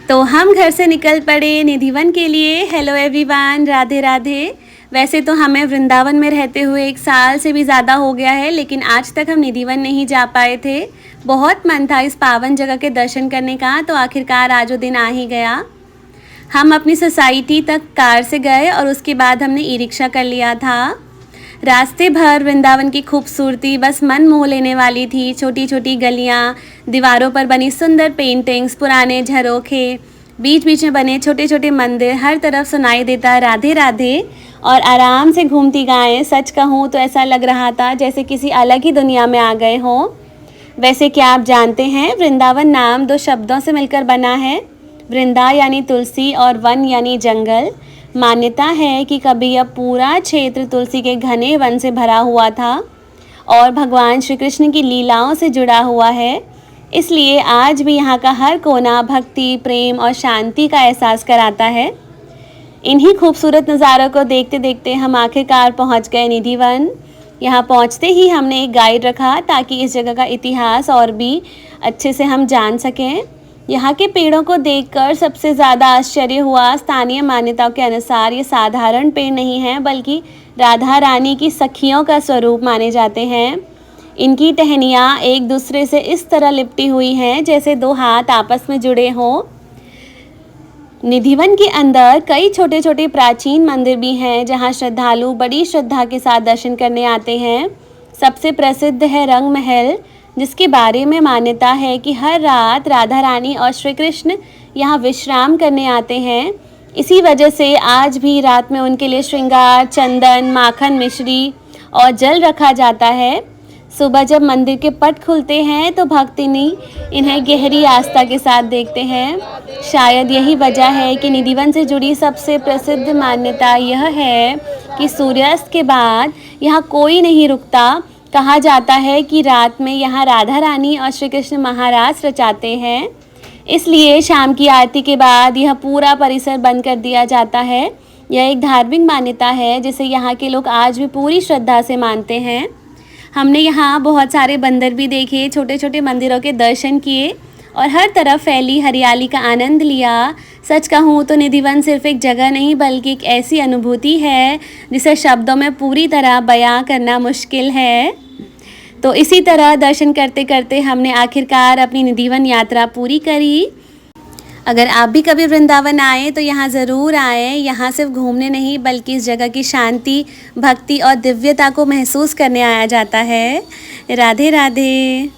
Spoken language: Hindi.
तो हम घर से निकल पड़े निधिवन के लिए। Hello everyone, Radhe Radhe. वैसे तो हमें वृंदावन में रहते हुए 1 साल से भी ज़्यादा हो गया है, लेकिन आज तक हम निधिवन नहीं जा पाए थे। बहुत मन था इस पावन जगह के दर्शन करने का, तो आखिरकार आज वो दिन आ ही गया। हम अपनी सोसाइटी तक कार से गए और उसके बाद हमने ई रिक्शा कर लिया था। रास्ते भर वृंदावन की खूबसूरती बस मन मोह लेने वाली थी। छोटी छोटी गलियाँ, दीवारों पर बनी सुंदर पेंटिंग्स, पुराने झरोखे, बीच बीच में बने छोटे छोटे मंदिर, हर तरफ सुनाई देता राधे राधे और आराम से घूमती गायें। सच कहूँ तो ऐसा लग रहा था जैसे किसी अलग ही दुनिया में आ गए हों। वैसे क्या आप जानते हैं, वृंदावन नाम 2 शब्दों से मिलकर बना है। वृंदा यानी तुलसी और वन यानी जंगल। मान्यता है कि कभी यह पूरा क्षेत्र तुलसी के घने वन से भरा हुआ था और भगवान श्री कृष्ण की लीलाओं से जुड़ा हुआ है। इसलिए आज भी यहाँ का हर कोना भक्ति, प्रेम और शांति का एहसास कराता है। इन्हीं खूबसूरत नज़ारों को देखते देखते हम आखिरकार पहुँच गए निधिवन। यहाँ पहुँचते ही हमने एक गाइड रखा ताकि इस जगह का इतिहास और भी अच्छे से हम जान सकें। यहाँ के पेड़ों को देखकर सबसे ज़्यादा आश्चर्य हुआ। स्थानीय मान्यताओं के अनुसार ये साधारण पेड़ नहीं हैं, बल्कि राधा रानी की सखियों का स्वरूप माने जाते हैं। इनकी टहनियाँ एक दूसरे से इस तरह लिपटी हुई हैं जैसे 2 हाथ आपस में जुड़े हों। निधिवन के अंदर कई छोटे छोटे प्राचीन मंदिर भी हैं जहाँ श्रद्धालु बड़ी श्रद्धा के साथ दर्शन करने आते हैं। सबसे प्रसिद्ध है रंग महल, जिसके बारे में मान्यता है कि हर रात राधा रानी और श्री कृष्ण यहाँ विश्राम करने आते हैं। इसी वजह से आज भी रात में उनके लिए श्रृंगार, चंदन, माखन, मिश्री और जल रखा जाता है। सुबह जब मंदिर के पट खुलते हैं तो भक्तिनी इन्हें गहरी आस्था के साथ देखते हैं। शायद यही वजह है कि निधिवन से जुड़ी सबसे प्रसिद्ध मान्यता यह है कि सूर्यास्त के बाद यहाँ कोई नहीं रुकता। कहा जाता है कि रात में यहाँ राधा रानी और श्री कृष्ण महाराज रचाते हैं। इसलिए शाम की आरती के बाद यह पूरा परिसर बंद कर दिया जाता है। यह एक धार्मिक मान्यता है जिसे यहाँ के लोग आज भी पूरी श्रद्धा से मानते हैं। हमने यहाँ बहुत सारे बंदर भी देखे, छोटे छोटे मंदिरों के दर्शन किए और हर तरफ फैली हरियाली का आनंद लिया। सच कहूँ तो निधिवन सिर्फ एक जगह नहीं, बल्कि एक ऐसी अनुभूति है जिसे शब्दों में पूरी तरह बयां करना मुश्किल है। तो इसी तरह दर्शन करते करते हमने आखिरकार अपनी निधिवन यात्रा पूरी करी। अगर आप भी कभी वृंदावन आए तो यहाँ ज़रूर आएँ। यहाँ सिर्फ घूमने नहीं, बल्कि इस जगह की शांति, भक्ति और दिव्यता को महसूस करने आया जाता है। राधे राधे।